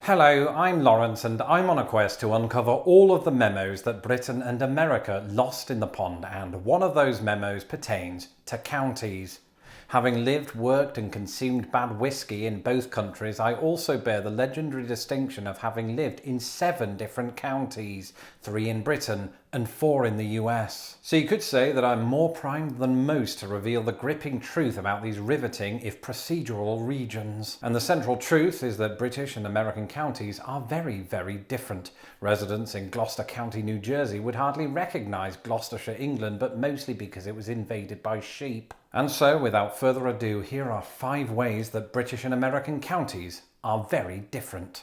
Hello, I'm Lawrence and I'm on a quest to uncover all of the memos that Britain and America lost in the pond, and one of those memos pertains to counties. Having lived, worked and consumed bad whiskey in both countries, I also bear the legendary distinction of having lived in 7 different counties, 3 in Britain and 4 in the US. So you could say that I'm more primed than most to reveal the gripping truth about these riveting, if procedural, regions. And the central truth is that British and American counties are very, very different. Residents in Gloucester County, New Jersey would hardly recognise Gloucestershire, England, but mostly because it was invaded by sheep. And so, without further ado, here are 5 ways that British and American counties are very different.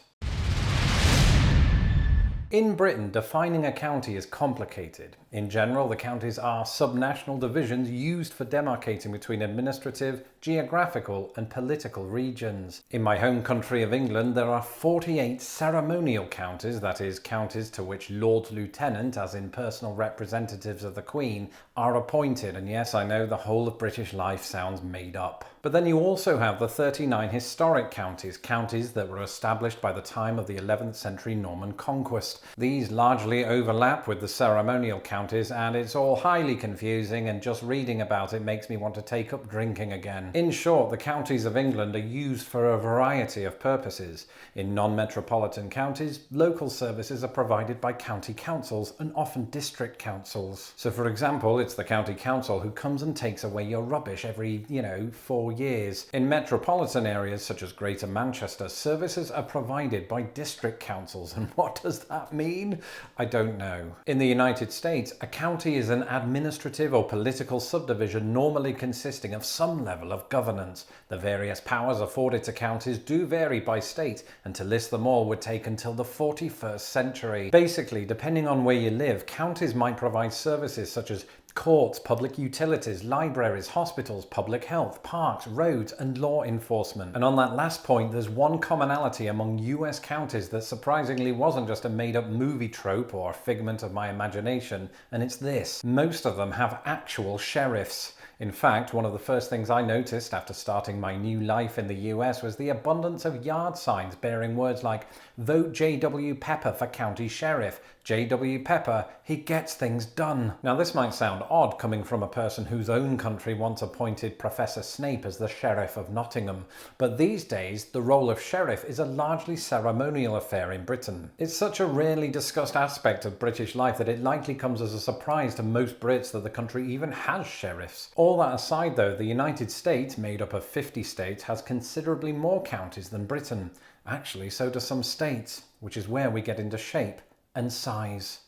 In Britain, defining a county is complicated. In general, the counties are subnational divisions used for demarcating between administrative, geographical and political regions. In my home country of England, there are 48 ceremonial counties, that is, counties to which Lord Lieutenant, as in personal representatives of the Queen, are appointed. And yes, I know the whole of British life sounds made up. But then you also have the 39 historic counties, counties that were established by the time of the 11th century Norman conquest. These largely overlap with the ceremonial counties, and it's all highly confusing, and just reading about it makes me want to take up drinking again. In short, the counties of England are used for a variety of purposes. In non-metropolitan counties, local services are provided by county councils and often district councils. So for example, it's the county council who comes and takes away your rubbish every, 4 years. In metropolitan areas such as Greater Manchester, services are provided by district councils. And what does that mean? I don't know. In the United States, a county is an administrative or political subdivision normally consisting of some level of governance. The various powers afforded to counties do vary by state, and to list them all would take until the 41st century. Basically, depending on where you live, counties might provide services such as courts, public utilities, libraries, hospitals, public health, parks, roads and law enforcement. And on that last point, there's one commonality among US counties that surprisingly wasn't just a made-up movie trope or a figment of my imagination, and it's this: most of them have actual sheriffs. In fact, one of the first things I noticed after starting my new life in the US was the abundance of yard signs bearing words like "Vote J.W. Pepper for County Sheriff," "J.W. Pepper, he gets things done." Now this might sound odd coming from a person whose own country once appointed Professor Snape as the Sheriff of Nottingham, but these days the role of sheriff is a largely ceremonial affair in Britain. It's such a rarely discussed aspect of British life that it likely comes as a surprise to most Brits that the country even has sheriffs. All that aside though, the United States, made up of 50 states, has considerably more counties than Britain. Actually, so do some states, which is where we get into shape and size.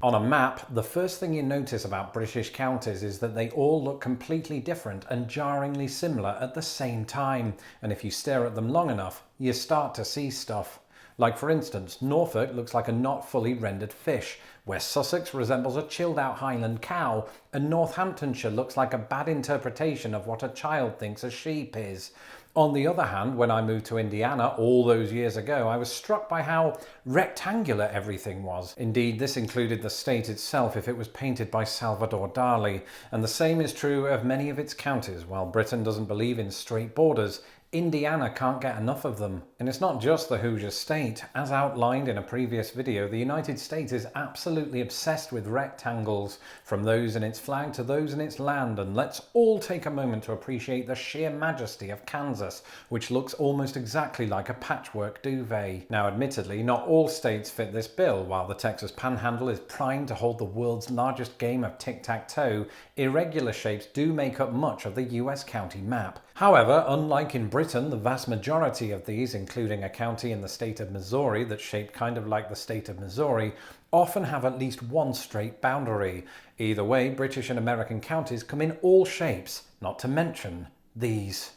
On a map, the first thing you notice about British counties is that they all look completely different and jarringly similar at the same time. And if you stare at them long enough, you start to see stuff. Like for instance, Norfolk looks like a not fully rendered fish, West Sussex resembles a chilled out Highland cow, and Northamptonshire looks like a bad interpretation of what a child thinks a sheep is. On the other hand, when I moved to Indiana all those years ago, I was struck by how rectangular everything was. Indeed, this included the state itself if it was painted by Salvador Dali, and the same is true of many of its counties. While Britain doesn't believe in straight borders, Indiana can't get enough of them. And it's not just the Hoosier state. As outlined in a previous video, the United States is absolutely obsessed with rectangles, from those in its flag to those in its land. And let's all take a moment to appreciate the sheer majesty of Kansas, which looks almost exactly like a patchwork duvet. Now admittedly, not all states fit this bill. While the Texas Panhandle is primed to hold the world's largest game of tic-tac-toe, irregular shapes do make up much of the US county map. However, unlike in Britain, the vast majority of these, including a county in the state of Missouri that's shaped kind of like the state of Missouri, often have at least one straight boundary. Either way, British and American counties come in all shapes, not to mention these.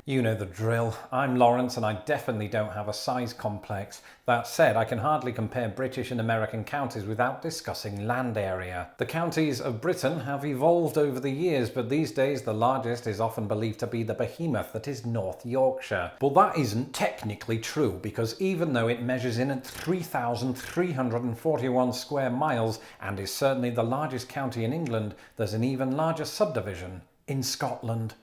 You know the drill. I'm Lawrence and I definitely don't have a size complex. That said, I can hardly compare British and American counties without discussing land area. The counties of Britain have evolved over the years, but these days the largest is often believed to be the behemoth that is North Yorkshire. But that isn't technically true, because even though it measures in at 3,341 square miles and is certainly the largest county in England, there's an even larger subdivision in Scotland.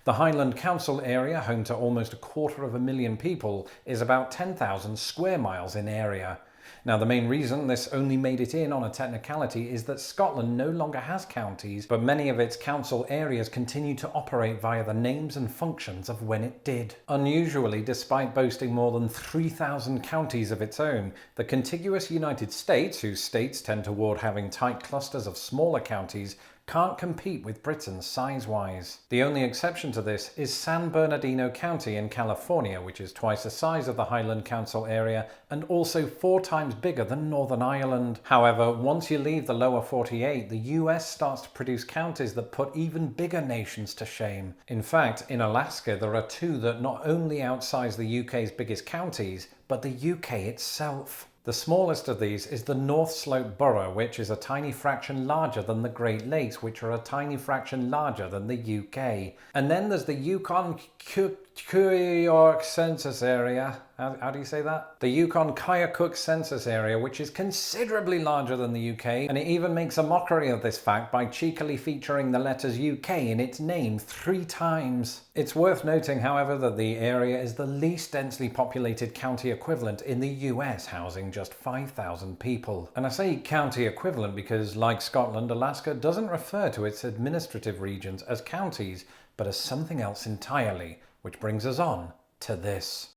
The Highland Council area, home to almost 250,000 people, is about 10,000 square miles in area. Now, the main reason this only made it in on a technicality is that Scotland no longer has counties, but many of its council areas continue to operate via the names and functions of when it did. Unusually, despite boasting more than 3,000 counties of its own, the contiguous United States, whose states tend toward having tight clusters of smaller counties, can't compete with Britain size-wise. The only exception to this is San Bernardino County in California, which is twice the size of the Highland Council area and also 4 times bigger than Northern Ireland. However, once you leave the lower 48, the US starts to produce counties that put even bigger nations to shame. In fact, in Alaska there are 2 that not only outsize the UK's biggest counties, but the UK itself. The smallest of these is the North Slope Borough, which is a tiny fraction larger than the Great Lakes, which are a tiny fraction larger than the UK. And then there's the Yukon Kuyook Census Area. How do you say that? The Yukon Kuyook Census Area, which is considerably larger than the UK, and it even makes a mockery of this fact by cheekily featuring the letters UK in its name 3 times. It's worth noting, however, that the area is the least densely populated county equivalent in the US, housing just 5,000 people. And I say county equivalent because, like Scotland, Alaska doesn't refer to its administrative regions as counties, but as something else entirely, which brings us on to this.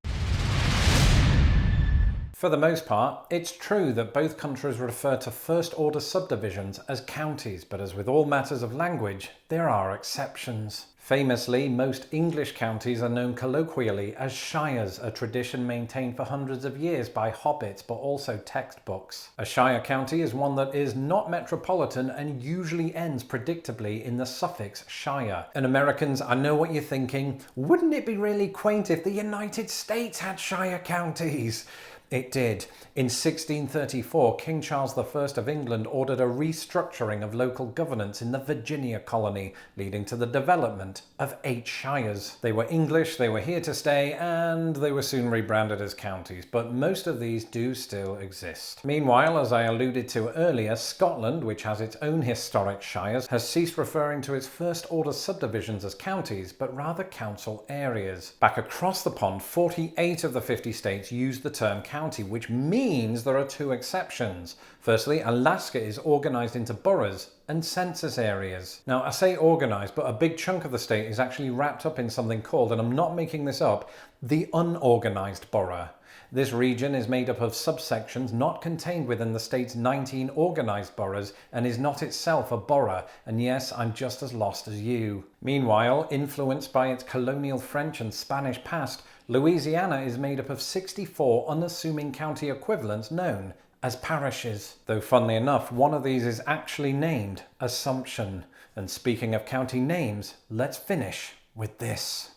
For the most part, it's true that both countries refer to first-order subdivisions as counties, but as with all matters of language, there are exceptions. Famously, most English counties are known colloquially as shires, a tradition maintained for hundreds of years by hobbits but also textbooks. A shire county is one that is not metropolitan and usually ends predictably in the suffix shire. And Americans, I know what you're thinking, wouldn't it be really quaint if the United States had shire counties? It did. In 1634, King Charles I of England ordered a restructuring of local governance in the Virginia colony, leading to the development of 8 shires. They were English, they were here to stay, and they were soon rebranded as counties, but most of these do still exist. Meanwhile, as I alluded to earlier, Scotland, which has its own historic shires, has ceased referring to its first-order subdivisions as counties, but rather council areas. Back across the pond, 48 of the 50 states use the term county, which means there are 2 exceptions. Firstly, Alaska is organised into boroughs and census areas. Now, I say organised, but a big chunk of the state is actually wrapped up in something called, and I'm not making this up, the unorganised borough. This region is made up of subsections not contained within the state's 19 organised boroughs and is not itself a borough, and yes, I'm just as lost as you. Meanwhile, influenced by its colonial French and Spanish past, Louisiana is made up of 64 unassuming county equivalents known as parishes. Though funnily enough, one of these is actually named Assumption. And speaking of county names, let's finish with this.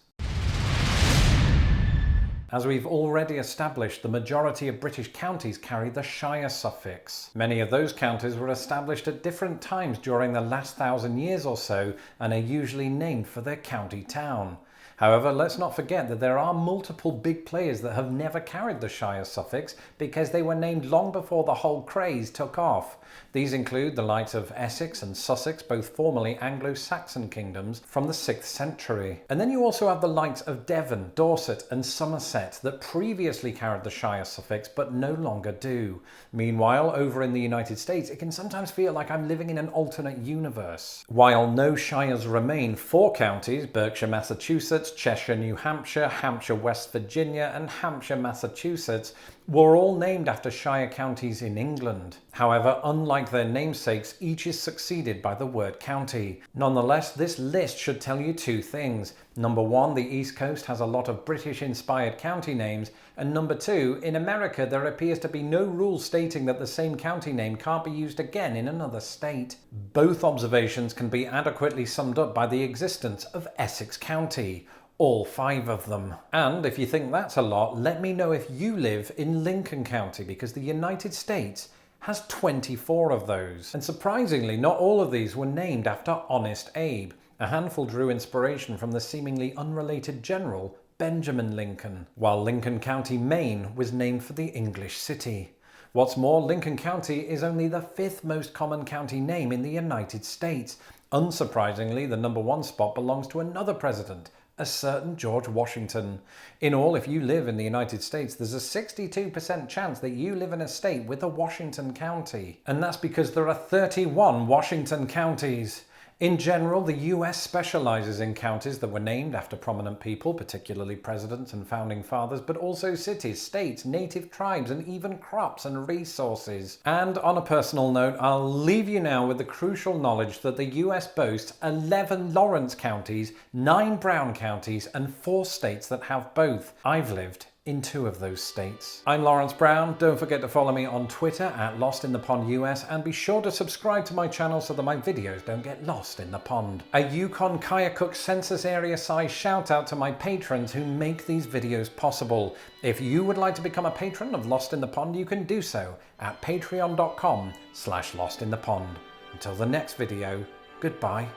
As we've already established, the majority of British counties carry the shire suffix. Many of those counties were established at different times during the last 1,000 years or so and are usually named for their county town. However, let's not forget that there are multiple big players that have never carried the shire suffix because they were named long before the whole craze took off. These include the likes of Essex and Sussex, both formerly Anglo-Saxon kingdoms from the 6th century. And then you also have the likes of Devon, Dorset and Somerset that previously carried the shire suffix but no longer do. Meanwhile, over in the United States, it can sometimes feel like I'm living in an alternate universe. While no shires remain, 4 counties, Berkshire, Massachusetts, Cheshire, New Hampshire, Hampshire, West Virginia and Hampshire, Massachusetts were all named after shire counties in England. However, unlike their namesakes, each is succeeded by the word county. Nonetheless, this list should tell you 2 things. Number 1, the East Coast has a lot of British-inspired county names, and number 2, in America there appears to be no rule stating that the same county name can't be used again in another state. Both observations can be adequately summed up by the existence of Essex County. All 5 of them. And if you think that's a lot, let me know if you live in Lincoln County, because the United States has 24 of those. And surprisingly, not all of these were named after Honest Abe. A handful drew inspiration from the seemingly unrelated general Benjamin Lincoln, while Lincoln County, Maine was named for the English city. What's more, Lincoln County is only the 5th most common county name in the United States. Unsurprisingly, the number 1 spot belongs to another president, a certain George Washington. In all, if you live in the United States, there's a 62% chance that you live in a state with a Washington county. And that's because there are 31 Washington counties. In general, the US specializes in counties that were named after prominent people, particularly presidents and founding fathers, but also cities, states, native tribes, and even crops and resources. And on a personal note, I'll leave you now with the crucial knowledge that the US boasts 11 Lawrence counties, 9 Brown counties, and 4 states that have both. I've lived in 2 of those states. I'm Lawrence Brown. Don't forget to follow me on Twitter at LostInThePondUS, and be sure to subscribe to my channel so that my videos don't get lost in the pond. A Yukon Kayakuk census area size shout out to my patrons who make these videos possible. If you would like to become a patron of Lost in the Pond, you can do so at patreon.com/LostInThePond. Until the next video, goodbye.